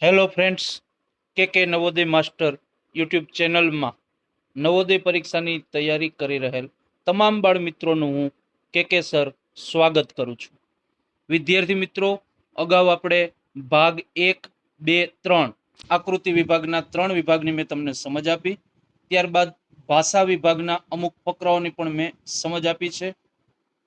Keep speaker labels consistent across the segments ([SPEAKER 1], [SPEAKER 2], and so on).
[SPEAKER 1] Hello friends, કે Navodaya master YouTube ચેનલમાં નવોદય પરીક્ષાની તૈયારી કરી રહેલ તમામ બાળ મિત્રોનું હું કે સર સ્વાગત કરું છું. વિદ્યાર્થી મિત્રો, અગાઉ આપણે ભાગ 1, 2, 3 આકૃતિ વિભાગના 3 વિભાગની મેં તમને સમજ આપી. ત્યારબાદ ભાષા વિભાગના અમુક ફકરાઓની પણ મેં સમજ આપી છે.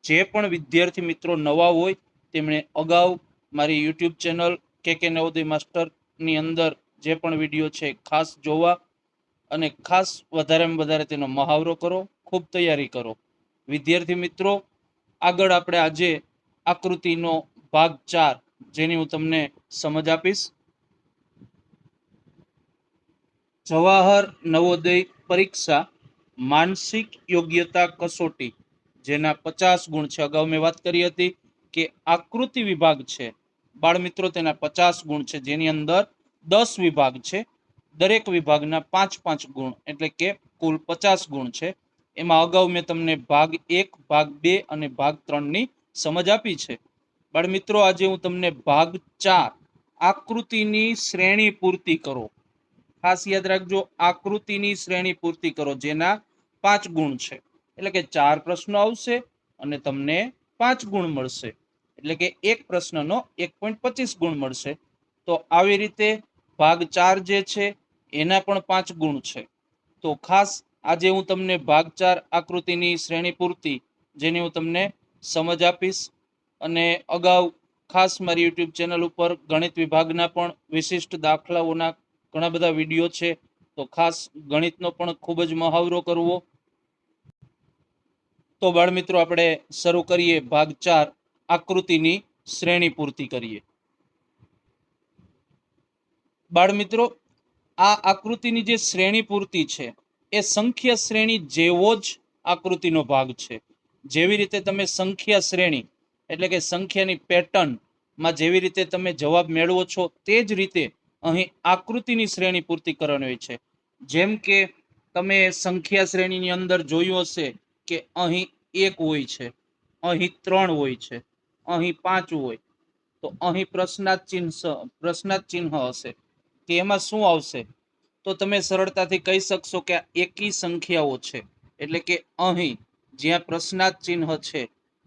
[SPEAKER 1] જે પણ વિદ્યાર્થી મિત્રો નવા હોય તેમણે અગાઉ મારી યુટ્યુબ ચેનલ કે નવોદય માસ્ટર ની અંદર જે પણ વિડીયો છે ખાસ જોવા અને ખાસ વધારેમાં વધારે તેનો મહાવરો કરો, ખૂબ તૈયારી કરો. વિદ્યાર્થી મિત્રો, આગળ આપણે આજે આકૃતિનો ભાગ 4 જેની હું તમને સમજ આપીશ. જવાહર નવોદય પરીક્ષા માનસિક યોગ્યતા કસોટી, જેના 50 ગુણ છે. અગાઉ મેં વાત કરી હતી કે આકૃતિ વિભાગ છે બાળ મિત્રો, તેના 50 ગુણ છે, જેની અંદર 10 વિભાગ છે. દરેક વિભાગના 5-5 ગુણ, એટલે કે કુલ 50 ગુણ છે. એમાં અગાઉ મેં તમને ભાગ 1, ભાગ 2 અને ભાગ 3 ની સમજ આપી છે. બાળ મિત્રો, આજે હું તમને ભાગ 4 આકૃતિની શ્રેણી પૂર્તિ કરો, ખાસ યાદ રાખજો, આકૃતિની શ્રેણી પૂર્તિ કરો, જેના 5 ગુણ છે. એટલે કે 4 પ્રશ્નો આવશે અને તમને 5 ગુણ મળશે. એટલે કે એક પ્રશ્નનો 1.25 ગુણ મળશે. તો આવી રીતે ભાગ 4 જે છે એના પણ 5 ગુણ છે. તો ખાસ આજે હું તમને ભાગ 4 આકૃતિની શ્રેણી પૂર્તિ, જેની હું તમને સમજ આપીશ. અને અગાઉ ખાસ મારી યુટ્યુબ ચેનલ ઉપર ગણિત વિભાગના પણ વિશિષ્ટ દાખલાઓના ઘણા બધા વિડીયો છે. તો ખાસ ગણિતનો પણ ખૂબ જ મહાવરો કરવો. તો બાળ મિત્રો, આપણે શરૂ કરીએ. ભાગ 4 આકૃતિની શ્રેણી પૂર્તિ કરીએ. બાળ મિત્રો, આ આકૃતિની જે શ્રેણી પૂર્તિ છે એ સંખ્યા શ્રેણી જેવો જ આકૃતિનો ભાગ છે. જેવી રીતે તમે સંખ્યા શ્રેણી એટલે કે સંખ્યાની પેટર્નમાં જેવી રીતે તમે જવાબ મેળવો છો, તે જ રીતે અહીં આકૃતિની શ્રેણી પૂર્તિ કરવાની હોય છે. જેમ કે તમે સંખ્યા શ્રેણીની અંદર જોયું હશે કે અહીં 1 હોય છે, અહીં 3 હોય છે, અહીં 5 હોય. તો અહીં પ્રશ્નાર્થ ચિહ્ન હશે, કે એમાં શું આવશે? તો તમે સરળતાથી કહી શકશો કે આ એકી સંખ્યાઓ છે. એટલે કે અહીં જ્યાં પ્રશ્નાર્થ ચિહ્ન છે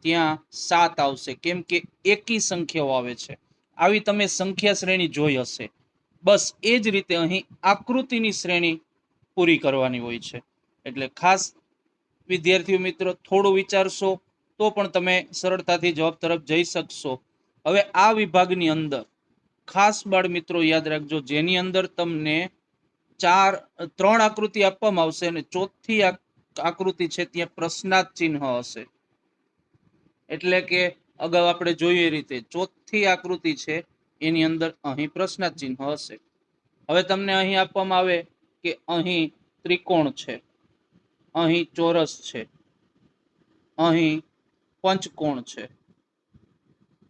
[SPEAKER 1] ત્યાં 7 આવશે, કેમ કે એકી સંખ્યાઓ આવે છે. આવી તમે સંખ્યા શ્રેણી જોઈ હશે. બસ એ જ રીતે અહીં આકૃતિની શ્રેણી પૂરી કરવાની હોય છે. એટલે ખાસ વિદ્યાર્થીઓ મિત્રો, થોડું વિચારશો તો પણ તમે સરળતાથી જવાબ તરફ જઈ શકશો. હવે આ વિભાગની અંદર ખાસ બાળ મિત્રો યાદ રાખજો, જેની અંદર તમને 3 આકૃતિ આપવામાં આવશે અને ચોથી આકૃતિ છે ત્યાં પ્રશ્નાર્થ ચિહ્ન હશે. એટલે કે અગાઉ આપણે જોયું એ રીતે ચોથી આકૃતિ છે એની અંદર અહીં પ્રશ્નાર્થ ચિહ્ન હશે. હવે તમને અહીં આપવામાં આવે કે અહીં ત્રિકોણ છે, અહીં ચોરસ છે, અહીં પંચકોણ છે.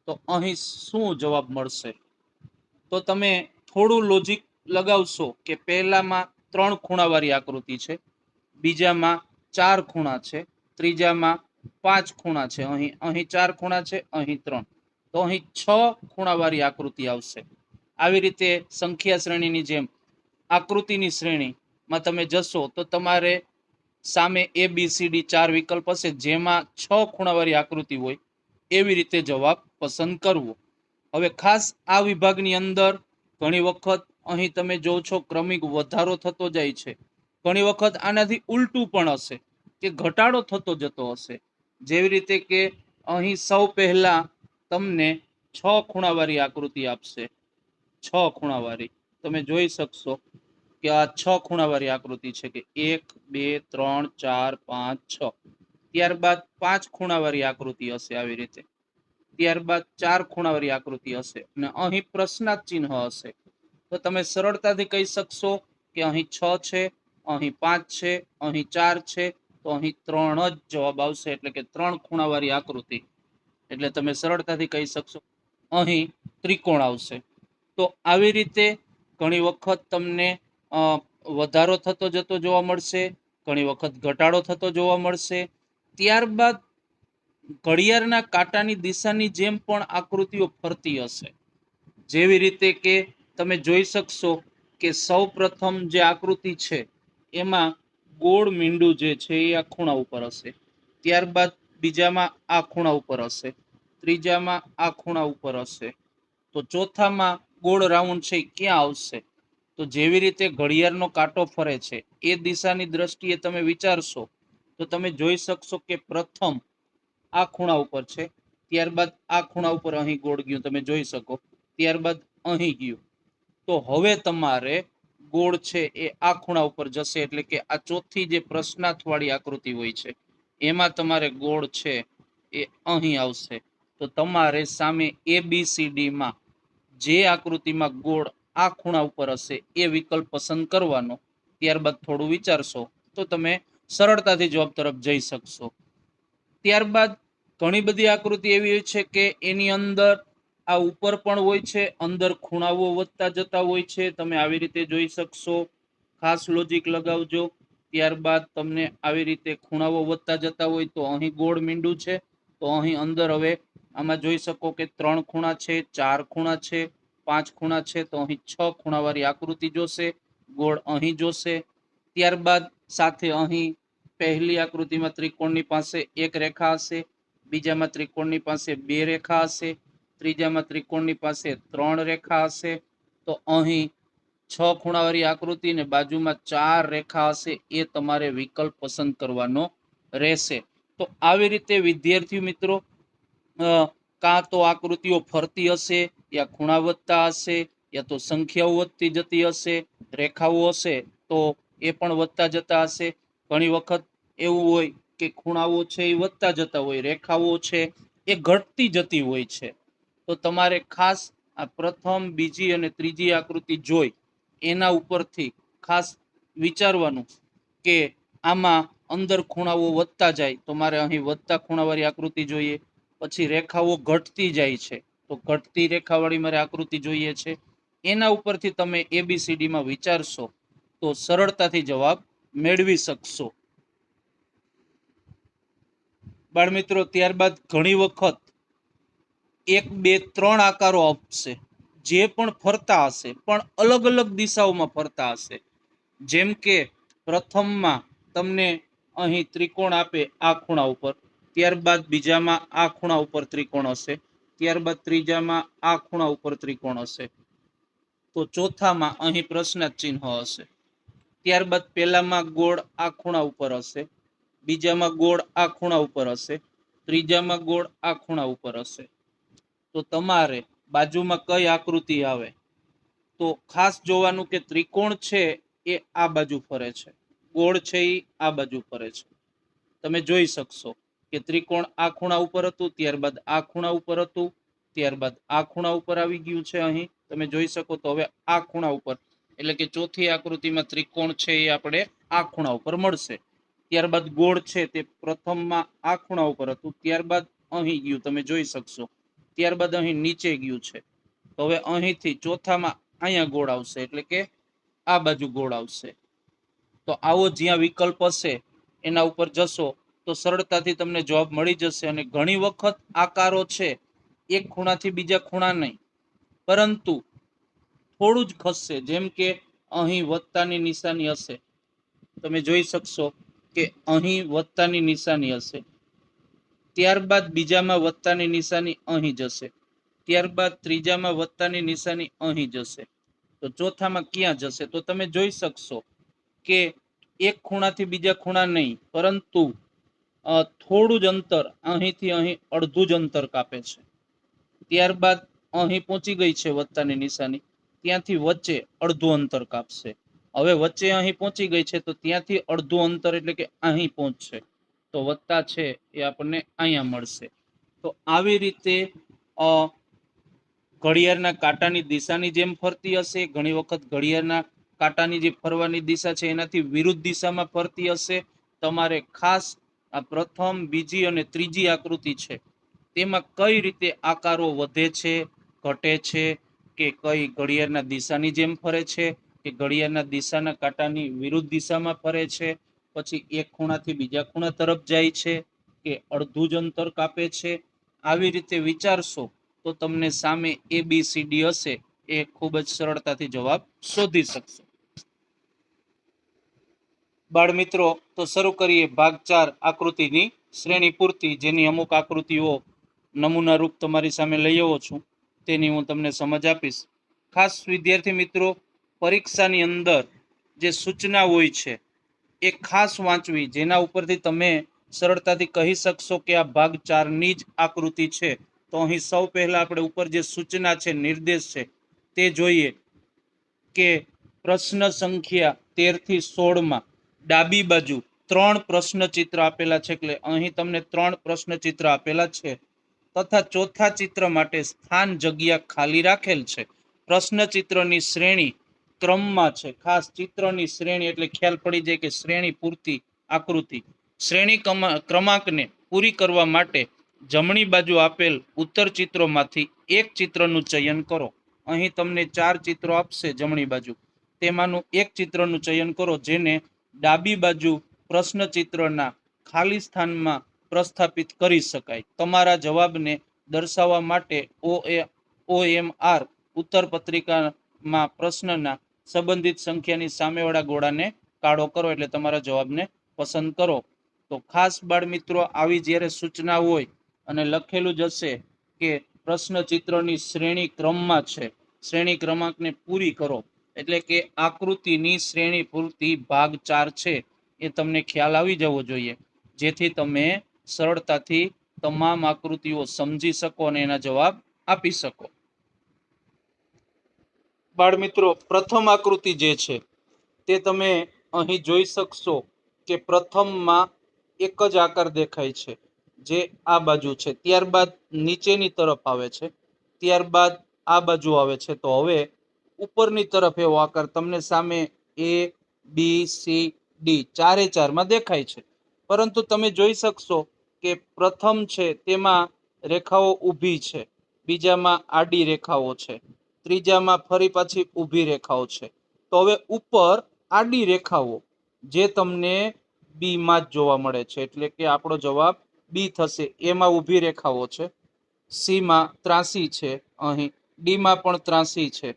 [SPEAKER 1] તો અહીં શું જવાબ મળશે? તો તમે થોડું લોજિક લગાવશો કે પહેલામાં 3 ખૂણાવાળી આકૃતિ છે, બીજામાં 4 ખૂણા છે, ત્રીજામાં 5 ખૂણા છે, અહીં 4 ખૂણા છે, અહીં 3. તો અહીં 6 ખૂણાવાળી આકૃતિ આવશે. આવી રીતે સંખ્યા શ્રેણીની જેમ આકૃતિની શ્રેણીમાં તમે જશો તો તમારે સામે ABCD 4 વિકલ્પ હશે, જેમાં 6 ખૂણાવાળી આકૃતિ હોય એવી રીતે જવાબ પસંદ કરવો. હવે ખાસ આ વિભાગની અંદર ઘણી વખત અહીં તમે જો છો ક્રમિક વધારો થતો જાય છે. ઘણી વખત આનાથી ઉલટું પણ હશે કે ઘટાડો થતો જતો હશે. જેવી રીતે કે અહીં સૌ પહેલા તમને 6 ખૂણાવાળી આકૃતિ આપશે. 6 ખૂણાવાળી તમે જોઈ શકશો કે આ 6 ખૂણાવાળી આકૃતિ છે કે 1, 2, 3, 4, 5, 6. ત્યારબાદ 5 ખૂણાવાળી આકૃતિ હશે આવી રીતે. ત્યારબાદ 4 ખૂણાવાળી આકૃતિ હશે અને અહીં પ્રશ્નાર્થ ચિહ્ન હશે. તો તમે સરળતાથી કહી શકશો કે અહીં 6 છે, અહીં 5 છે, અહીં 4 છે. તો અહીં 3 જ જવાબ આવશે, એટલે કે 3 ખૂણાવાળી આકૃતિ. એટલે તમે સરળતાથી કહી શકશો અહીં ત્રિકોણ આવશે. તો આવી રીતે ઘણી વખત તમને વધારો થતો જતો જોવા મળશે, ઘણી વખત ઘટાડો થતો જોવા મળશે. ત્યારબાદ ઘડિયાળના કાંટાની દિશાની જેમ પણ આકૃતિઓ ફરતી હશે. જેવી રીતે કે તમે જોઈ શકશો કે સૌ પ્રથમ જે આકૃતિ છે એમાં ગોળ મીંડું જે છે એ આ ખૂણા ઉપર હશે, ત્યારબાદ બીજામાં આ ખૂણા ઉપર હશે, ત્રીજામાં આ ખૂણા ઉપર હશે, તો ચોથામાં ગોળ રાઉન્ડ છે ક્યાં આવશે? તો જેવી રીતે ઘડિયાળનો કાંટો ફરે છે એ દિશાની દ્રષ્ટિએ તમે વિચારશો તો તમે જોઈ શકશો કે પ્રથમ આ ખૂણા ઉપર છે, ત્યારબાદ આ ખૂણા ઉપર અહીં ગોળ ગયું તમે જોઈ શકો, ત્યારબાદ અહીં ગયું. તો હવે તમારે ગોળ છે એ આ ખૂણા ઉપર જશે, એટલે કે આ ચોથી જે પ્રશ્નાર્થ વાળી આકૃતિ હોય છે એમાં તમારે ગોળ છે એ અહીં આવશે. તો તમારે સામે ABCD માં જે આકૃતિમાં ગોળ આ ખૂણા ઉપર હશે એ વિકલ્પ પસંદ કરવાનો. ત્યારબાદ થોડું વિચારશો તો તમે સરળતાથી જવાબ તરફ જઈ શકશો. ત્યારબાદ ઘણી બધી આકૃતિ એવી હોય છે કે એની અંદર આ ઉપર પણ હોય છે, અંદર ખૂણાઓ વધતા જતા હોય છે, તમે આવી રીતે જોઈ શકશો. ખાસ લોજિક લગાવજો. ત્યારબાદ તમને આવી રીતે ખૂણાઓ વધતા જતા હોય તો અહીં ગોળ મીંડું છે, તો અહીં અંદર હવે આમાં જોઈ શકો કે 3 ખૂણા છે, 4 ખૂણા છે, 5 ખૂણા છે, તો અહીં 6 ખૂણાવાળી આકૃતિ જોશે, ગોળ અહીં જોશે. ત્યારબાદ સાથે અહીં પહેલી આકૃતિમાં ત્રિકોણની પાસે એક રેખા હશે, બીજામાં ત્રિકોણની પાસે 2 રેખા હશે, ત્રીજામાં ત્રિકોણની પાસે 3 રેખા હશે. તો અહીં 6 ખૂણાવાળી આકૃતિ ને બાજુમાં 4 રેખા હશે, એ તમારે વિકલ્પ પસંદ કરવાનો રહેશે. તો આવી રીતે વિદ્યાર્થી મિત્રો કાં તો આકૃતિઓ ફરતી હશે, યા ખૂણા વધતા હશે, યા તો સંખ્યાઓ વધતી જતી હશે, રેખાઓ હશે તો એ પણ વધતા જતા હશે. ઘણી વખત એવું હોય કે ખૂણાઓ છે એ વધતા જતા હોય, રેખાઓ છે એ ઘટતી જતી હોય છે. તો તમારે ખાસ આ પ્રથમ, બીજી અને ત્રીજી આકૃતિ જોઈ એના ઉપરથી ખાસ વિચારવાનું કે આમાં અંદર ખૂણાઓ વધતા જાય તો મારે અહીં વધતા ખૂણાવાળી આકૃતિ જોઈએ, પછી રેખાઓ ઘટતી જાય છે તો ઘટતી રેખાવાળી મારે આકૃતિ જોઈએ છે. એના ઉપરથી તમે ABCD માં વિચારશો તો સરળતાથી જવાબ મેળવી શકશો. બાળમિત્રો, ત્યારબાદ ઘણી વખત 1, 2, 3 આકારો આપશે જે પણ ફરતા હશે પણ અલગ અલગ દિશાઓમાં ફરતા હશે. જેમ કે પ્રથમમાં તમને અહીં ત્રિકોણ આપે આ ખૂણા ઉપર, ત્યારબાદ બીજામાં આ ખૂણા ઉપર ત્રિકોણ હશે, ત્યારબાદ ત્રીજામાં આ ખૂણા ઉપર ત્રિકોણ હશે, તો ચોથામાં અહીં પ્રશ્નાર્થ ચિહ્ન હશે. ત્યારબાદ પહેલામાં ગોળ આ ખૂણા ઉપર હશે, બીજામાં ગોળ આ ખૂણા ઉપર હશે, ત્રીજામાં ગોળ આ ખૂણા ઉપર હશે. તો તમારે બાજુમાં કઈ આકૃતિ આવે તો ખાસ જોવાનું કે ત્રિકોણ છે એ આ બાજુ ફરે છે, ગોળ છે એ આ બાજુ ફરે છે. તમે જોઈ શકશો કે ત્રિકોણ આ ખૂણા ઉપર હતું, ત્યારબાદ આ ખૂણા ઉપર હતું, ત્યારબાદ આ ખૂણા ઉપર આવી ગયું છે. અહીં તમે જોઈ શકો તો હવે આ ખૂણા ઉપર, એટલે કે ચોથી આકૃતિમાં ત્રિકોણ છે એ આપણે આ ખૂણા ઉપર મળશે. ત્યારબાદ ગોળ છે તે પ્રથમમાં આ ખૂણા ઉપર હતું, ત્યારબાદ અહીં ગયું તમે જોઈ શકશો, ત્યારબાદ અહીં નીચે ગયું છે. તો હવે અહીંથી ચોથામાં અહીંયા ગોળ આવશે, એટલે કે આ બાજુ ગોળ આવશે. તો આવો જ્યાં વિકલ્પ હશે એના ઉપર જશો તો સરળતાથી તમને જવાબ મળી જશે. અને ઘણી વખત આકારો છે એક ખૂણાથી બીજા ખૂણા નહીં, પરંતુ થોડું જ ખસશે. જેમ કે અહીં વધતાની નિશાની હશે, તમે જોઈ શકશો કે અહીં વધતાની નિશાની હશે, ત્યારબાદ બીજામાં વધતાની નિશાની અહીં જશે, ત્યારબાદ ત્રીજામાં વધતાની નિશાની અહીં જશે, તો ચોથામાં ક્યાં જશે? તો તમે જોઈ શકશો કે એક ખૂણાથી બીજા ખૂણા નહીં, પરંતુ થોડું જ અંતર, અહીંથી અહીં અડધું જ અંતર કાપે છે. ત્યારબાદ અહીં પહોંચી ગઈ છે વધતાની નિશાની, ત્યાંથી વચ્ચે અડધું અંતર કાપશે. હવે વચ્ચે અહીં પહોંચી ગઈ છે તો ત્યાંથી અડધું અંતર એટલે કે અહીં પહોંચશે, તો વત્તા છે એ આપણને અહીંયા મળશે. તો આવી રીતે ઘડિયાળના કાંટાની દિશાની જેમ ફરતી હશે, ઘણી વખત ઘડિયાળના કાંટાની જે ફરવાની દિશા છે એનાથી વિરુદ્ધ દિશામાં ફરતી હશે. તમારે ખાસ આ પ્રથમ, બીજી અને ત્રીજી આકૃતિ છે તેમાં કઈ રીતે આકારો વધે છે, ઘટે છે, કે કઈ ઘડિયાળના દિશાની જેમ ફરે છે, કે ઘડિયાળના દિશાના કાંટાની વિરુદ્ધ દિશામાં ફરે છે, પછી એક ખૂણાથી બીજા ખૂણા તરફ જાય છે, કે અડધું જ અંતર કાપે છે. આવી રીતે વિચારશો તો તમને સામે ABCD હશે એ ખૂબ જ સરળતાથી જવાબ શોધી શકશો. બાળ મિત્રો, તો શરૂ કરીએ ભાગ 4 આકૃતિની શ્રેણી પૂર્તિ, જેની અમુક આકૃતિઓ નમૂના રૂપ તમારી સામે લઈ આવ્યો છું, તેની હું તમને સમજ આપીશ. ખાસ વિદ્યાર્થી મિત્રો, પરીક્ષાની અંદર જે સૂચના હોય છે એ ખાસ વાંચવી, જેના ઉપરથી તમે સરળતાથી કહી શકશો કે આ ભાગ 4ની જ આકૃતિ છે. તો અહીં સૌ પહેલા આપણે ઉપર જે સૂચના છે, નિર્દેશ છે, તે જોઈએ કે પ્રશ્ન સંખ્યા 13 થી 16 માં ડાબી બાજુ 3 પ્રશ્ન ચિત્ર આપેલા છે. એટલે અહીં તમને 3 પ્રશ્ન ચિત્ર આપેલા છે તથા ચોથા ચિત્ર માટે સ્થાન જગ્યા ખાલી રાખેલ છે. પ્રશ્ન ચિત્રની શ્રેણી ક્રમમાં છે. ખાસ ચિત્રની શ્રેણી એટલે ખ્યાલ પડી જાય કે શ્રેણી પૂરતી આકૃતિ. શ્રેણી ક્રમાંકને પૂરી કરવા માટે જમણી બાજુ આપેલ ઉત્તર ચિત્રોમાંથી એક ચિત્રનું ચયન કરો. અહીં તમને 4 ચિત્રો આપશે જમણી બાજુ, તેમાંનું એક ચિત્રનું ચયન કરો, જેને ડાબી બાજુ પ્રશ્ન ચિત્રના ખાલી સ્થાનમાં પ્રસ્થાપિત કરી શકાય. તમારા જવાબને દર્શાવવા માટે OMR ઉત્તર પત્રિકામાં પ્રશ્નના સંબંધિત સંખ્યાની સામેવાળા ગોળાને કાળો કરો, એટલે તમારા જવાબને પસંદ કરો. તો ખાસ બાળ મિત્રો, આવી જ્યારે સૂચના હોય અને લખેલું જ હશે કે પ્રશ્ન ચિત્રની શ્રેણી ક્રમમાં છે, શ્રેણી ક્રમાંકને પૂરી કરો, એટલે કે આકૃતિની શ્રેણી પૂર્તિ ભાગ 4 છે, એ તમને ખ્યાલ આવી જવો જોઈએ, જેથી તમે સરળતાથી તમામ આકૃતિઓ સમજી શકો અને એના જવાબ આપી શકો. બાળ મિત્રો, પ્રથમ આકૃતિ જે છે તે તમે અહીં જોઈ શકશો કે પ્રથમમાં એક જ આકાર દેખાય છે, જે આ બાજુ છે. ત્યારબાદ નીચેની તરફ આવે છે, ત્યારબાદ આ બાજુ આવે છે. તો હવે ઉપરની તરફ એવો આકાર તમને સામે ABCD 4 માં દેખાય છે. પરંતુ તમે જોઈ શકશો કે પ્રથમ છે તેમાં રેખાઓ ઊભી છે, બીજામાં આડી રેખાઓ છે, ત્રીજામાં ફરી પાછી ઊભી રેખાઓ છે. તો હવે ઉપર આડી રેખાઓ જે તમને બી માં જ જોવા મળે છે, એટલે કે આપણો જવાબ બી થશે. એમાં ઊભી રેખાઓ છે, સી માં ત્રાસી છે, અહીં ડી માં પણ ત્રાસી છે.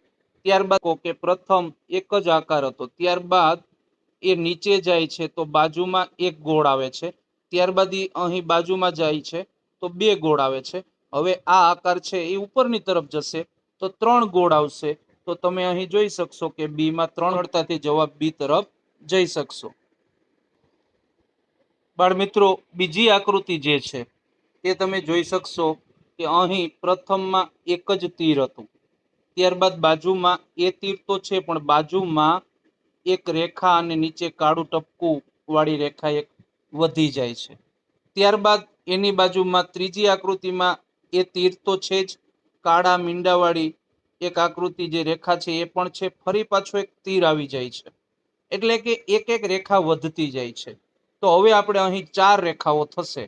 [SPEAKER 1] ત્યારબાદ કે પ્રથમ એક જ આકાર હતો, ત્યારબાદ એ નીચે જાય છે તો બાજુમાં એક ગોળ આવે છે, ત્યારબાદ એ અહીં બાજુમાં જાય છે તો 2 ગોળ આવે છે. હવે આ આકાર છે એ ઉપરની તરફ જશે તો 3 ગોળ આવશે. તો તમે અહીં જોઈ શકશો કે બી માં 3 સરળતાથી જવાબ બી તરફ જઈ શકશો. બાળ મિત્રો, બીજી આકૃતિ જે છે તે તમે જોઈ શકશો કે અહીં પ્રથમમાં એક જ તીર હતું, ત્યારબાદ બાજુમાં એ તીર તો છે પણ બાજુમાં એક રેખા અને નીચે કાળું ટપકું વાળી રેખા એક વધી જાય છે. ત્યારબાદ એની બાજુમાં ત્રીજી આકૃતિમાં એ તીર તો છે જ, કાળા મીંડાવાળી એક આકૃતિ જે રેખા છે એ પણ છે, ફરી પાછું એક તીર આવી જાય છે, એટલે કે એક એક રેખા વધતી જાય છે. તો હવે આપણે અહીં 4 રેખાઓ થશે,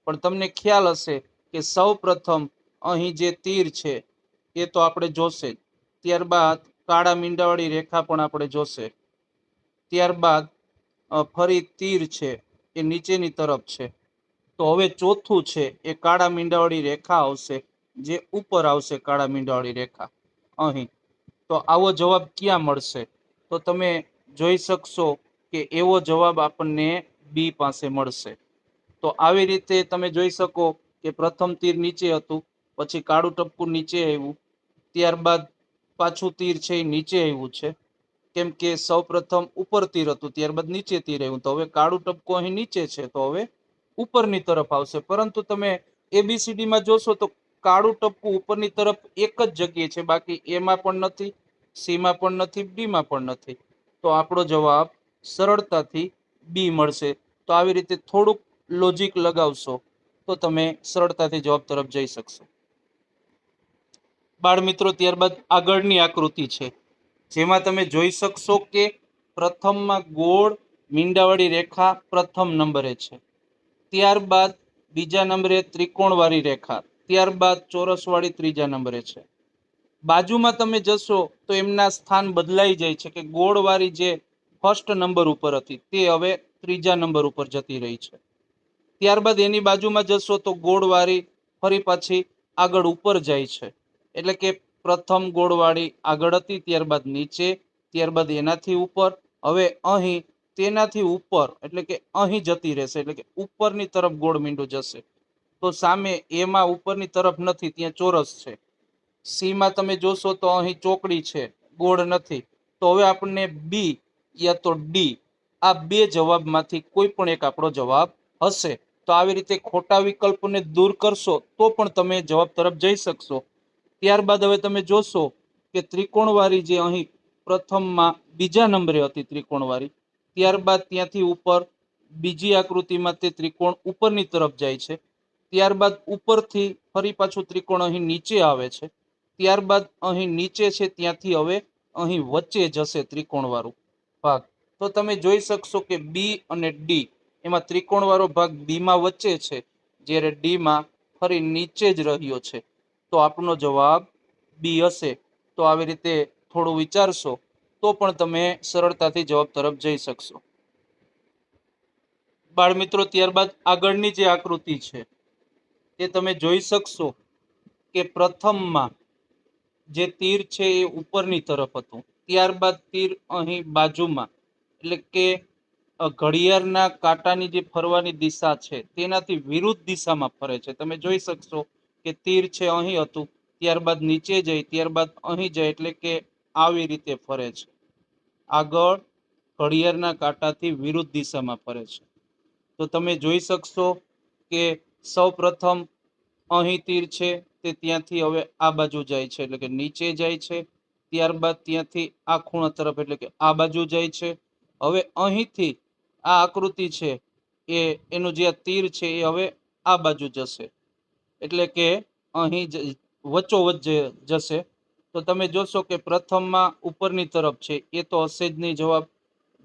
[SPEAKER 1] પણ તમને ખ્યાલ હશે કે સૌ પ્રથમ અહીં જે તીર છે એ તો આપણે જોશે, ત્યારબાદ કાળા મીંડાવાળી રેખા પણ આપણે જોશે, ત્યારબાદ ફરી તીર છે એ નીચેની તરફ છે. તો હવે ચોથું છે એ કાળા મીંડાવાળી રેખા આવશે, જે ઉપર આવશે કાળા મીંડાવાળી રેખા અહીં. તો આવો જવાબ ક્યાં મળશે? તો તમે જોઈ શકશો કે એવો જવાબ આપણને બી પાસે મળશે. તો આવી રીતે તમે જોઈ શકો કે પ્રથમ તીર નીચે હતું, પછી કાળું ટપકું નીચે આવ્યું, ત્યારબાદ પાછું તીર છે એ નીચે આવ્યું છે, કેમ કે સૌ પ્રથમ ઉપર તીર હતું, ત્યારબાદ નીચે તીર આવ્યું. તો હવે કાળું ટપકું અહીં નીચે છે, તો હવે ઉપરની તરફ આવશે. પરંતુ તમે ABCD માં જોશો તો કાળું ટપકું ઉપરની તરફ એક જ જગ્યાએ છે, બાકી એમાં પણ નથી, સી માં પણ નથી, ડી માં પણ નથી. તો આપણો જવાબ સરળતાથી બી મળશે. તો આવી રીતે થોડુંક લોજિક લગાવશો તો તમે સરળતાથી જવાબ તરફ જઈ શકશો. બાળ મિત્રો, ત્યારબાદ આગળની આકૃતિ છે, જેમાં તમે જોઈ શકશો કે પ્રથમમાં ગોળ મીંડાવાળી રેખા પ્રથમ નંબરે છે, ત્યારબાદ બીજા નંબરે ત્રિકોણવાળી રેખા, ત્યારબાદ ચોરસવાળી ત્રીજા નંબરે છે. બાજુમાં તમે જશો તો એમના સ્થાન બદલાઈ જાય છે, કે ગોળવાળી જે ફર્સ્ટ નંબર ઉપર હતી તે હવે ત્રીજા નંબર ઉપર જતી રહી છે. ત્યારબાદ એની બાજુમાં જશો તો ગોળવાળી ફરી પાછી આગળ ઉપર જાય છે, એટલે કે પ્રથમ ગોળવાળી આગળ હતી, ત્યારબાદ નીચે, ત્યારબાદ એનાથી ઉપર, હવે અહીં તેનાથી ઉપર એટલે કે અહીં જતી રહેશે, એટલે કે ઉપરની તરફ ગોળ મીંડું જશે. તો સામે એમાં ઉપરની તરફ નથી, ત્યાં ચોરસ છે. સી માં તમે જોશો તો અહીં ચોકડી છે, ગોળ નથી. તો હવે આપણને બી યા તો ડી આ બે જવાબમાંથી કોઈ પણ એક આપણો જવાબ હશે. તો આવી રીતે ખોટા વિકલ્પને દૂર કરશો તો પણ તમે જવાબ તરફ જઈ શકશો. ત્યારબાદ હવે તમે જોશો કે ત્રિકોણવાળી જે અહીં પ્રથમમાં બીજા નંબરે હતી ત્રિકોણવાળી, ત્યારબાદ ત્યાંથી ઉપર બીજી આકૃતિમાં તે ત્રિકોણ ઉપરની તરફ જાય છે. ત્યારબાદ ઉપરથી ફરી પાછું ત્રિકોણ અહીં નીચે આવે છે. ત્યારબાદ અહીં નીચે છે ત્યાંથી હવે અહીં વચ્ચે જશે ત્રિકોણવાળું ભાગ. તો તમે જોઈ શકશો કે બી અને ડી એમાં ત્રિકોણવાળો ભાગ બી માં વચ્ચે છે, જ્યારે ડી માં ફરી નીચે જ રહ્યો છે. તો આપણો જવાબ બી હશે. તો આવી રીતે થોડું વિચારશો તો પણ તમે સરળતાથી જવાબ તરફ જઈ શકશો. બાળ મિત્રો, ત્યારબાદ આગળની જે આકૃતિ છે તે તમે જોઈ શકશો કે પ્રથમમાં જે તીર છે એ ઉપરની તરફ હતું, ત્યારબાદ તીર અહીં બાજુમાં એટલે કે ઘડિયાળના કાંટાની જે ફરવાની દિશા છે તેનાથી વિરુદ્ધ દિશામાં ફરે છે. તમે જોઈ શકશો કે તીર છે અહીં હતું, ત્યારબાદ નીચે જાય, ત્યારબાદ અહીં જાય, એટલે કે આવી રીતે ફરે છે. આગળ ઘડિયાળના કાંટાથી વિરુદ્ધ દિશામાં ફરે છે. તો તમે જોઈ શકશો કે સૌ પ્રથમ અહીં તીર છે તે ત્યાંથી હવે આ બાજુ જાય છે, એટલે કે નીચે જાય છે. ત્યારબાદ ત્યાંથી આ ખૂણા તરફ એટલે કે આ બાજુ જાય છે. હવે અહીંથી આ આકૃતિ છે એનું જે તીર છે એ હવે આ બાજુ જશે, એટલે કે અહીં વચ્ચોવચ્ચ જશે. તો તમે જોશો કે પ્રથમમાં ઉપરની તરફ છે એ તો હશે જ નહીં જવાબ.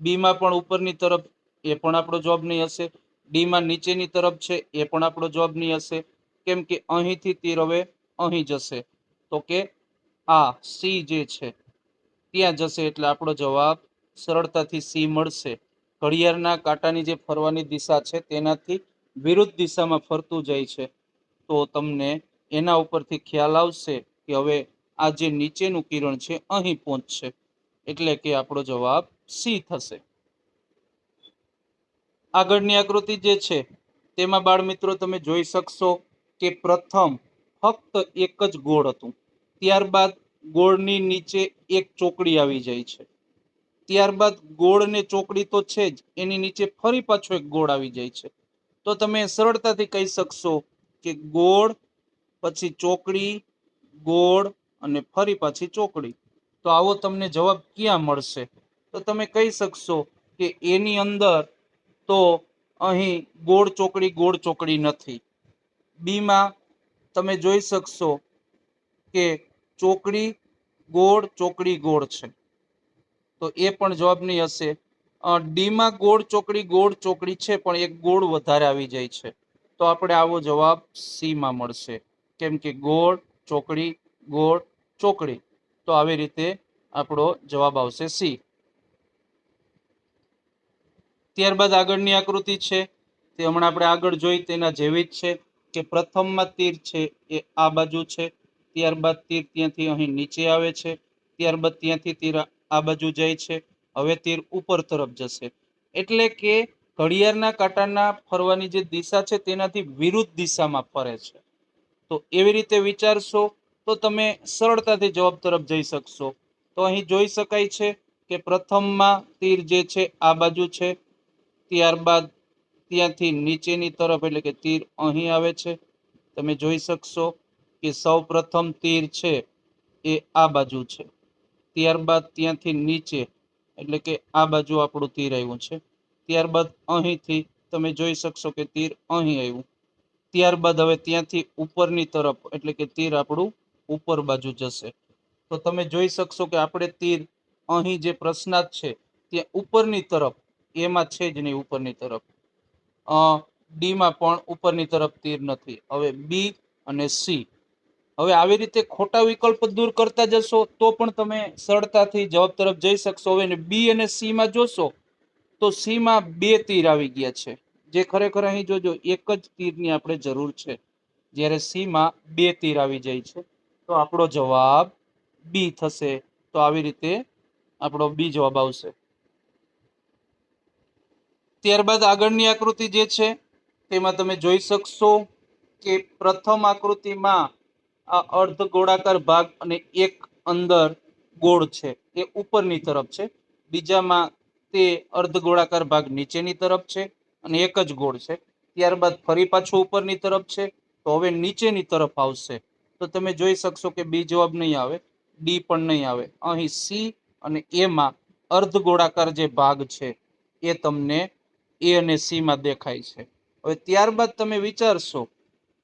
[SPEAKER 1] બી માં પણ ઉપરની તરફ, એ પણ આપણો જવાબ નહીં હશે. ડી માં નીચેની તરફ છે એ પણ આપણો જવાબ નહીં હશે, કેમ કે અહીંથી તીર હવે અહીં જશે. તો કે આ સી જે છે ત્યાં જશે, એટલે આપણો જવાબ સરળતાથી સી મળશે. ઘડિયાળના કાંટાની જે ફરવાની દિશા છે તેનાથી વિરુદ્ધ દિશામાં ફરતું જાય છે. તો તમને એના ઉપરથી ખ્યાલ આવશે કે હવે આ જે નીચેનું કિરણ છે અહીં પહોંચશે, એટલે કે આપણો જવાબ સી થશે. આગળની આકૃતિ જે છે તેમાં બાળ મિત્રો તમે જોઈ શકશો કે પ્રથમ ફક્ત એક જ ગોળ હતું, ત્યારબાદ ગોળની નીચે એક ચોકડી આવી જાય છે. ત્યારબાદ ગોળ ને ચોકડી તો છે જ, એની નીચે ફરી પાછો એક ગોળ આવી જાય છે. તો તમે સરળતાથી કહી શકશો કે ગોળ પછી ચોકડી, ગોળ અને ફરી પાછી ચોકડી. તો આવો તમને જવાબ ક્યાં મળશે? તો તમે કહી શકશો કે એની અંદર તો અહીં ગોળ ચોકડી નથી. બી માં તમે જોઈ શકશો કે ચોકડી ગોળ છે, તો એ પણ જવાબ નહીં હશે. ડી માં ગોળ ચોકડી છે પણ એક ગોળ વધારે આવી જાય છે. તો આપણે આવો જવાબ સી માં મળશે, કેમ કે ગોળ ચોકડી. તો આવી રીતે આપણો જવાબ આવશે સી. ત્યારબાદ આગળની આકૃતિ છે તે હમણાં આપણે આગળ જોઈ તેના જેવી જ છે કે પ્રથમમાં તીર છે એ આ બાજુ છે, ત્યારબાદ તીર ત્યાંથી અહીં નીચે આવે છે, ત્યારબાદ ત્યાંથી તીર આ બાજુ જાય છે. હવે તીર ઉપર તરફ જશે, એટલે કે ઘડિયાળના કાંટાના ફરવાની જે દિશા છે તેનાથી વિરુદ્ધ દિશામાં ફરે છે. તો એવી રીતે વિચારશો તો તમે સરળતાથી જવાબ તરફ જઈ શકશો. તો અહીં જોઈ શકાય છે કે પ્રથમમાં તીર જે છે આ બાજુ છે, ત્યારબાદ ત્યાંથી નીચેની તરફ એટલે કે તીર અહીં આવે છે. તમે જોઈ શકશો કે સૌ પ્રથમ તીર છે એ આ બાજુ છે, ત્યારબાદ ત્યાંથી નીચે એટલે કે આ બાજુ આપણું તીર આવ્યું છે. ત્યારબાદ અહીંથી તમે જોઈ શકશો કે તીર અહીં આવ્યું. ત્યારબાદ હવે ત્યાંથી ઉપરની તરફ એટલે કે તીર આપણું ઉપર બાજુ જશે. તો તમે જોઈ શકશો કે આપણે તીર અહીં જે પ્રશ્નાર્થ છે ત્યાં ઉપરની તરફ, એમાં છે જ નહીં ઉપરની તરફ. ડી માં પણ ઉપરની તરફ તીર નથી. હવે બી અને સી, હવે આવી રીતે ખોટા વિકલ્પ દૂર કરતા જશો તો પણ તમે સરળતાથી જવાબ તરફ જઈ શકશો. હવે બી અને સી માં જોશો તો સી માં બે તીર આવી ગયા છે, જે ખરેખર અહીં જોજો એક જ તીરની આપણે જરૂર છે, જ્યારે સી માં બે તીર આવી જાય છે. તો આપણો જવાબ બી થશે. તો આવી રીતે આપણો બી જવાબ આવશે. ત્યારબાદ આગળની આકૃતિ જે છે તેમાં તમે જોઈ શકશો કે પ્રથમ આકૃતિમાં આ અર્ધ ગોળાકાર ભાગ અને એક અંદર ગોળ છે એ ઉપરની તરફ છે. બીજામાં તે અર્ધ ગોળાકાર ભાગ નીચેની તરફ છે અને એક જ ગોળ છે. ત્યારબાદ ફરી પાછું ઉપરની તરફ છે. તો હવે નીચેની તરફ આવશે. તો તમે જોઈ શકશો કે બી જવાબ નહીં આવે, ડી પણ નહીં આવે. અહીં સી અને એમાં અર્ધ ગોળાકાર જે ભાગ છે એ તમને એ અને સી માં દેખાય છે. હવે ત્યારબાદ તમે વિચારશો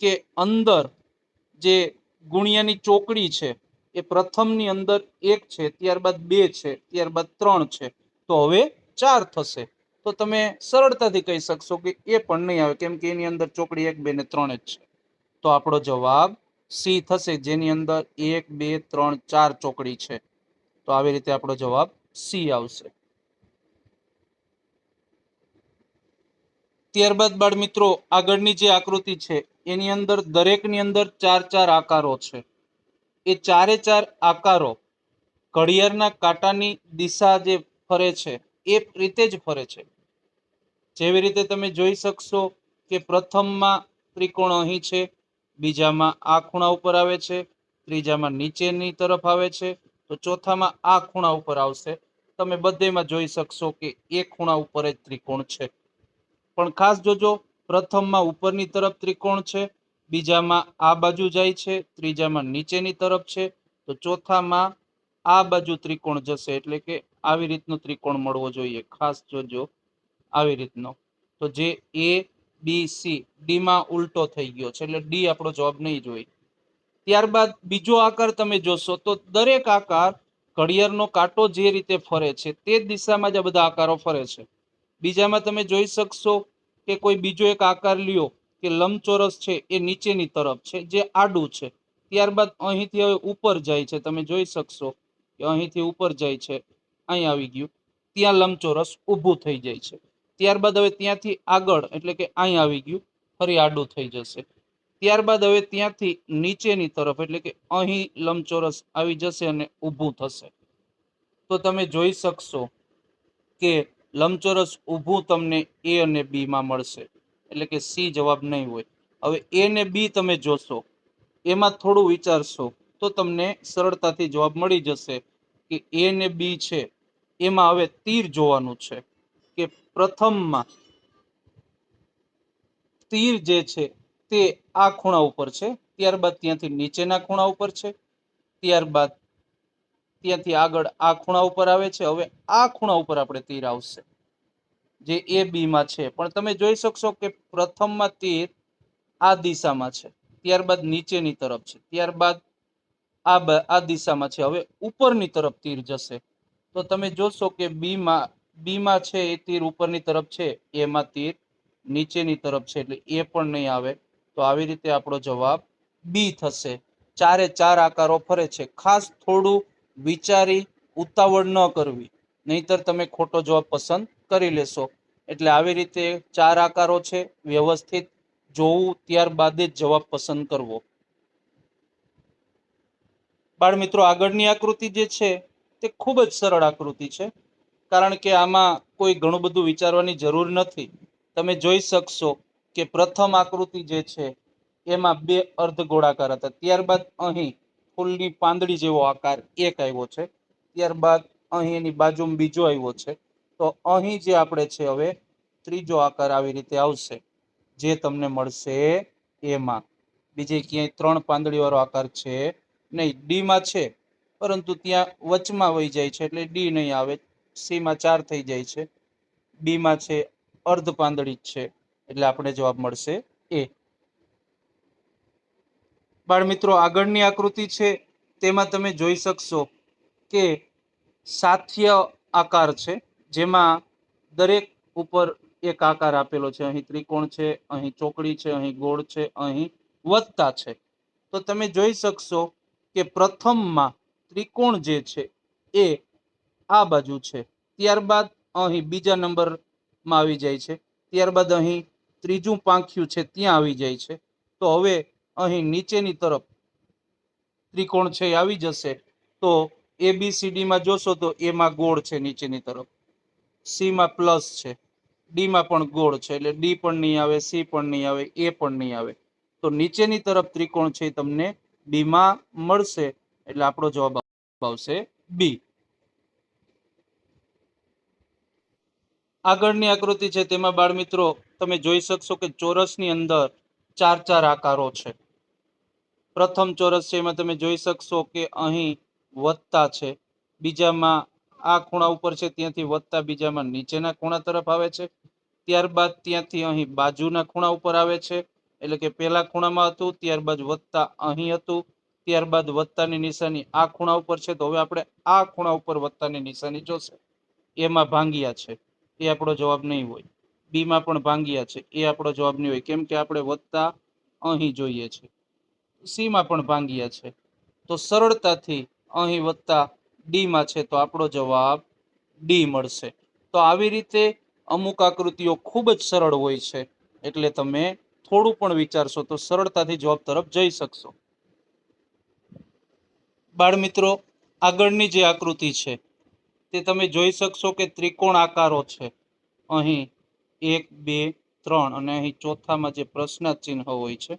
[SPEAKER 1] કે અંદર જે ગુણ્યાની ચોકડી છે એ પ્રથમની અંદર 1 છે, ત્યારબાદ 2 છે, ત્યારબાદ 3 છે. તો હવે 4 થશે. તો તમે સરળતાથી કહી શકશો કે એ પણ નહીં આવે, કેમ કે એની અંદર ચોકડી 1, 2 ને 3 જ છે. તો આપણો જવાબ સી થશે, જેની અંદર 1, 2, 3, 4 ચોકડી છે. તો આવી રીતે આપણો જવાબ સી આવશે. ત્યારબાદ બાળ મિત્રો આગળની જે આકૃતિ છે એની અંદર દરેકની અંદર 4 આકારો છે. એ 4 આકારો ઘડિયાળના કાંટાની દિશા જે ફરે છે એ રીતે જ ફરે છે. જેવી રીતે તમે જોઈ શકશો કે પ્રથમમાં ત્રિકોણ અહીં છે, બીજામાં આ ખૂણા ઉપર આવે છે, ત્રીજામાં નીચેની તરફ આવે છે, તો ચોથામાં આ ખૂણા ઉપર આવશે. તમે બધેમાં જોઈ શકશો કે એક ખૂણા ઉપર જ ત્રિકોણ છે. પણ ખાસ જોજો, પ્રથમમાં ઉપરની તરફ ત્રિકોણ છે, બીજામાં આ બાજુ જાય છે, ત્રીજામાં નીચેની તરફ છે, તો ચોથામાં આ બાજુ ત્રિકોણ જશે. એટલે કે આવી રીતનો ત્રિકોણ મળવો જોઈએ. ખાસ જોજો, આવી રીતનો. તો જે એ બી સી, ડી માં ઉલટો થઈ ગયો છે એટલે ડી આપણો જવાબ નહીં જોઈએ. ત્યારબાદ બીજો આકાર તમે જોશો તો દરેક આકાર ઘડિયાળનો કાંટો જે રીતે ફરે છે તે દિશામાં જ આ બધા આકારો ફરે છે. બીજામાં તમે જોઈ શકશો કે કોઈ બીજો એક આકાર લ્યો કે લંબચોરસ છે એ નીચેની તરફ છે, જે આડું છે. ત્યારબાદ અહીંથી હવે ઉપર જાય છે. તમે જોઈ શકશો કે અહીંથી ઉપર જાય છે, અહીં આવી ગયું, ત્યાં લંબચોરસ ઊભું થઈ જાય છે. ત્યારબાદ હવે ત્યાંથી આગળ એટલે કે અહીં આવી ગયું, ફરી આડું થઈ જશે. ત્યારબાદ હવે ત્યાંથી નીચેની તરફ એટલે કે અહીં લંબચોરસ આવી જશે અને ઊભું થશે. તો તમે જોઈ શકશો કે લંબચોરસ ઊભું તમને એ અને બી માં મળશે. એટલે કે સી જવાબ નહીં હોય. હવે એ ને બી તમે જોશો, એમાં થોડું વિચારશો તો તમને સરળતાથી જવાબ મળી જશે કે એ ને બી છે એમાં હવે તીર જોવાનું છે કે પ્રથમમાં તીર જે છે તે આ ખૂણા ઉપર છે, ત્યારબાદ ત્યાંથી નીચેના ખૂણા ઉપર છે, ત્યારબાદ ત્યાંથી આગળ આ ખૂણા ઉપર આવે છે. હવે આ ખૂણા ઉપર આપણે તીર આવશે જે એ બી માં છે. પણ તમે જોઈ શકશો કે પ્રથમમાં તીર આ દિશામાં છે, ત્યારબાદ નીચેની તરફ છે, ત્યારબાદ આ દિશામાં છે. હવે ઉપરની તરફ તીર જશે. તો તમે જોશો કે બીમાં છે એ તીર ઉપરની તરફ છે, એમાં તીર નીચેની તરફ છે એટલે એ પણ નહીં આવે. તો આવી રીતે આપણો જવાબ બી થશે. 4 આકારો ફરે છે. ખાસ થોડું વિચારી ઉતાવળ ન કરવી, નહીતર તમે ખોટો જવાબ પસંદ કરી લેશો. એટલે આવી રીતે 4 આકારો છે, વ્યવસ્થિત જોવું, ત્યારબાદ જ જવાબ પસંદ કરવો. બાળ મિત્રો આગળની આકૃતિ જે છે તે ખૂબ જ સરળ આકૃતિ છે, કારણ કે આમાં કોઈ ઘણું બધું વિચારવાની જરૂર નથી. તમે જોઈ શકશો કે પ્રથમ આકૃતિ જે છે એમાં 2 અર્ધ ગોળાકાર હતા, ત્યારબાદ અહીં ફૂલની પાંદડી જેવો આકાર એક આવ્યો છે, ત્યારબાદ અહીં એની બાજુમાં બીજો આવ્યો છે. તો અહીં જે આપણે છે હવે ત્રીજો આકાર આવી રીતે આવશે, જે તમને મળશે એમાં. બીજે ક્યાંય 3 પાંદડી વાળો આકાર છે નહીં. ડી માં છે પરંતુ ત્યાં વચમાં વહી જાય છે એટલે ડી નહીં આવે. સી માં 4 થઈ જાય છે, બી માં છે અર્ધ પાંદડી છે એટલે આપણે જવાબ મળશે એ. બાળ મિત્રો આગળની આકૃતિ છે તેમાં તમે જોઈ શકશો કે સાથ્ય આકાર છે, જેમાં દરેક ઉપર એક આકાર આપેલો છે. અહીં ત્રિકોણ છે, અહીં ચોકડી છે, અહીં ગોળ છે, અહીં વત્તા છે. તો તમે જોઈ શકશો કે પ્રથમમાં ત્રિકોણ જે છે એ આ બાજુ છે, ત્યારબાદ અહીં બીજા નંબરમાં આવી જાય છે, ત્યારબાદ અહીં ત્રીજું પાંખ્યું છે ત્યાં આવી જાય છે. તો હવે અહીં નીચેની તરફ ત્રિકોણ છે એ આવી જશે. તો ABCD માં જોશો તો A માં ગોળ છે નીચેની તરફ, C માં પ્લસ છે, D માં પણ ગોળ છે, એટલે D પણ નહીં આવે, C પણ નહીં આવે, A પણ નહીં આવે. તો નીચેની તરફ ત્રિકોણ છે તમને B માં મળશે, એટલે આપણો જવાબ આવશે B. આગળની આકૃતિ છે તેમાં બાળ મિત્રો તમે જોઈ શકશો કે ચોરસની અંદર 4 આકારો છે. પ્રથમ ચોરસ છે એમાં તમે જોઈ શકશો કે અહીં વત્તા છે, બીજામાં આ ખૂણા ઉપર છે ત્યાંથી વત્તા બીજામાં નીચેના ખૂણા તરફ આવે છે, ત્યારબાદ ત્યાંથી અહીં બાજુના ખૂણા ઉપર આવે છે, એટલે કે પહેલા ખૂણામાં હતું, ત્યારબાદ વત્તા અહીં હતું, ત્યારબાદ વત્તાની નિશાની આ ખૂણા ઉપર છે. તો હવે આપણે આ ખૂણા ઉપર વત્તાની નિશાની જોશે, એમાં ભાંગ્યા છે, એ આપણો જવાબ નહીં હોય. બી માં પણ ભાંગ્યા છે, એ આપણો જવાબ નહીં હોય, કેમ કે આપણે વત્તા અહીં જોઈએ છે. સી માં પણ ભાંગ્યા છે, તો સરળતાથી અહીં વત્તા ડી માં છે, તો આપણો જવાબ ડી મળશે. તો આવી રીતે અમુક આકૃતિઓ ખૂબ જ સરળ હોય છે, એટલે તમે થોડું પણ વિચારશો તો સરળતાથી જવાબ તરફ જઈ શકશો. બાળ મિત્રો, આગળની જે આકૃતિ છે તે તમે જોઈ શકશો કે ત્રિકોણ આકારો છે. અહીં 1 2 3 અને અહીં ચોથામાં જે પ્રશ્નાર્થ ચિહ્ન હોય છે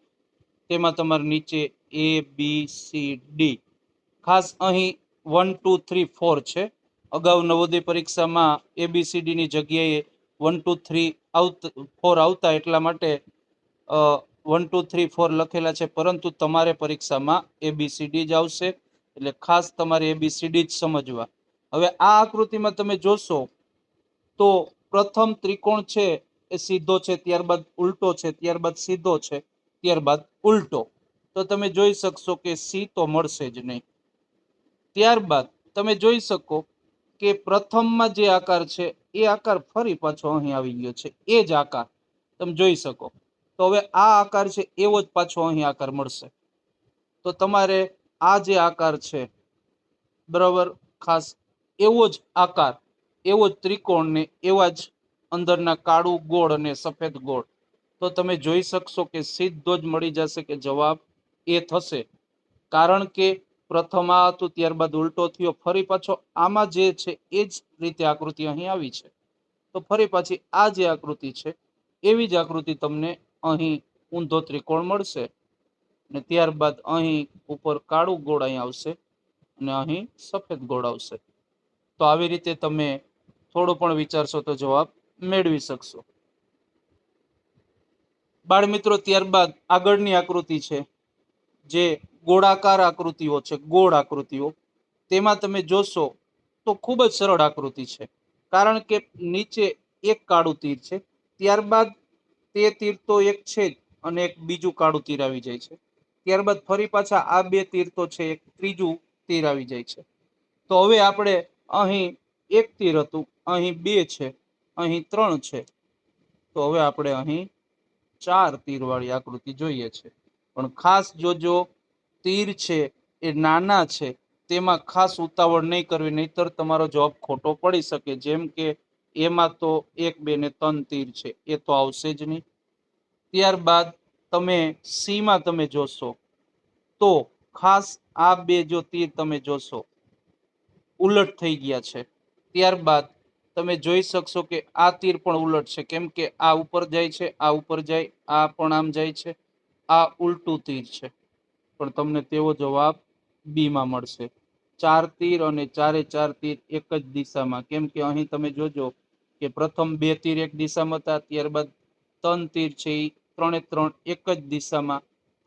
[SPEAKER 1] તેમાં તમારે નીચે ABCD, ખાસ અહીં 1 2 3 4 છે. અગાઉ નવોદય પરીક્ષામાં ABCD ની જગ્યાએ 1 2 3 4 આવતા, એટલા માટે 1 2 3 4 લખેલા છે, પરંતુ તમારે પરીક્ષામાં ABCD જ આવશે, એટલે ખાસ તમારે ABCD જ સમજવા. હવે આ આકૃતિમાં તમે જોશો તો પ્રથમ ત્રિકોણ છે એ સીધો છે, ત્યારબાદ ઉલટો છે, ત્યારબાદ સીધો છે, ત્યારબાદ ઉલટો. તો તમે જોઈ શકશો કે સી તો મળશે જ નહીં. ત્યારબાદ તમે જોઈ શકો કે પ્રથમમાં જે આકાર છે એ આકાર ફરી પાછો અહીં આવી ગયો છે, એ જ આકાર તમે જોઈ શકો. તો હવે આ આકાર છે એવો જ પાછો અહીં આકાર મળશે. તો તમારે આ જે આકાર છે, બરાબર, ખાસ એવો જ આકાર, એવો જ ત્રિકોણ ને એવા જ અંદરના કાળું ગોળ અને સફેદ ગોળ, તો તમે જોઈ શકશો કે સીધો જ મળી જશે કે જવાબ એ થશે. કારણ કે પ્રથમ આ હતું, ત્યારબાદ ઉલટો થયો, ફરી પાછો આમાં જે છે એ જ રીતે આકૃતિ અહીં આવી છે. તો ફરી પાછી આ જે આકૃતિ છે એવી જ આકૃતિ તમને અહીં ઊંધો ત્રિકોણ મળશે, અને ત્યારબાદ અહીં ઉપર કાળું ગોળ અહીં આવશે અને અહીં સફેદ ગોળ આવશે. તો આવી રીતે તમે થોડું પણ વિચારશો તો જવાબ મેળવી શકશો. બાળ મિત્રો, ત્યારબાદ આગળની આકૃતિ છે જે ગોળાકાર આકૃતિઓ છે, ગોળ આકૃતિઓ, તેમાં તમે જોશો તો ખૂબ જ સરળ આકૃતિ છે. કારણ કે નીચે એક કાળું તીર છે, ત્યારબાદ તે તીર તો એક છે જ અને એક બીજું કાળું તીર આવી જાય છે, ત્યારબાદ ફરી પાછા આ બે તીર તો છે, એક ત્રીજું તીર આવી જાય છે. તો હવે આપણે અહીં એક તીર હતું, અહીં 2 છે, અહીં 3 છે, તો હવે આપણે અહીં 4 તીરવાળી આકૃતિ જોઈએ છે. પણ ખાસ જોજો, તીર છે એ નાના છે, તેમાં ખાસ ઉતાવળ નહીં કરવી, નહીતર તમારો જવાબ ખોટો પડી શકે. જેમ કે એમાં તો 1 2 ને 3 તીર છે, એ તો આવશે જ નહીં. ત્યારબાદ તમે સી માં તમે જોશો તો ખાસ આ બે જો તીર તમે જોશો ઉલટ થઈ ગયા છે. ત્યારબાદ તમે જોઈ શકશો કે આ તીર પણ ઉલટ છે, કેમ કે આ ઉપર જાય છે, આ ઉપર જાય, આ પણ આમ જાય છે, આ ઉલટું તીર છે. પણ તમને તેવો જવાબ બી માં મળશે. 4 તીર અને 4 તીર એક જ દિશામાં, કેમ કે અહીં તમે જોજો કે પ્રથમ 2 તીર એક દિશામાં હતા, ત્યારબાદ 3 તીર છે એ 3 એક જ દિશામાં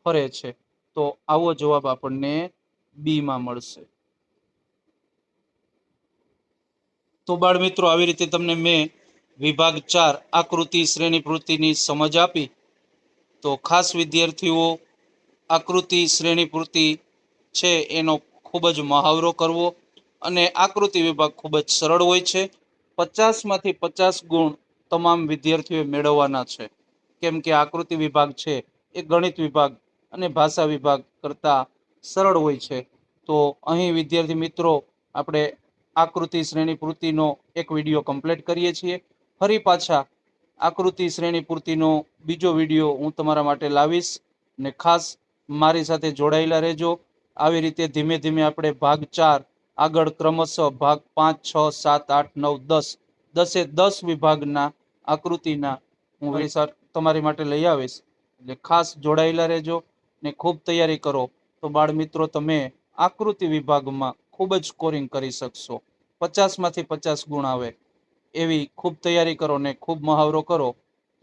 [SPEAKER 1] ફરે છે. તો આવો જવાબ આપણને બી માં મળશે. તો બાળ મિત્રો, આવી રીતે તમને મેં વિભાગ 4 આકૃતિ શ્રેણી પૂર્તિની સમજ આપી. તો ખાસ વિદ્યાર્થીઓ, આકૃતિ શ્રેણી પૂર્તિ છે એનો ખૂબ જ મહાવરો કરવો, અને આકૃતિ વિભાગ ખૂબ જ સરળ હોય છે. 50 માંથી 50 ગુણ તમામ વિદ્યાર્થીઓએ મેળવવાના છે, કેમ કે આકૃતિ વિભાગ છે એ ગણિત વિભાગ અને ભાષા વિભાગ કરતા સરળ હોય છે. તો અહીં વિદ્યાર્થી મિત્રો, આપણે આકૃતિ શ્રેણી પૂર્તિનો એક વિડીયો કમ્પ્લીટ કરીએ છીએ. ફરી પાછા આકૃતિ શ્રેણી પૂર્તિનો બીજો વિડીયો હું તમારા માટે લાવીશ, ને ખાસ મારી સાથે જોડાયેલા રહેજો. આવી રીતે ધીમે ધીમે આપણે ભાગ 4 આગળ ક્રમશઃ ભાગ 5, 6, 7, 8, 9, 10 10 વિભાગના આકૃતિના હું વિચાર તમારી માટે લઈ આવીશ. એટલે ખાસ જોડાયેલા રહેજો ને ખૂબ તૈયારી કરો તો બાળ મિત્રો તમે આકૃતિ વિભાગમાં ખૂબ જ સ્કોરિંગ કરી શકશો. 50માંથી 50 ગુણ આવે એવી ખૂબ તૈયારી કરો ને ખૂબ મહાવરો કરો.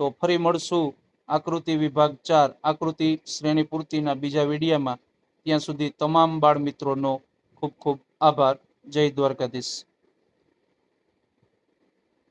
[SPEAKER 1] તો ફરી મળશું આકૃતિ વિભાગ 4 આકૃતિ શ્રેણી પૂર્તિના બીજા વિડીયોમાં. ત્યાં સુધી તમામ બાળ મિત્રોનો ખૂબ ખૂબ આભાર. જય દ્વારકાધીશ.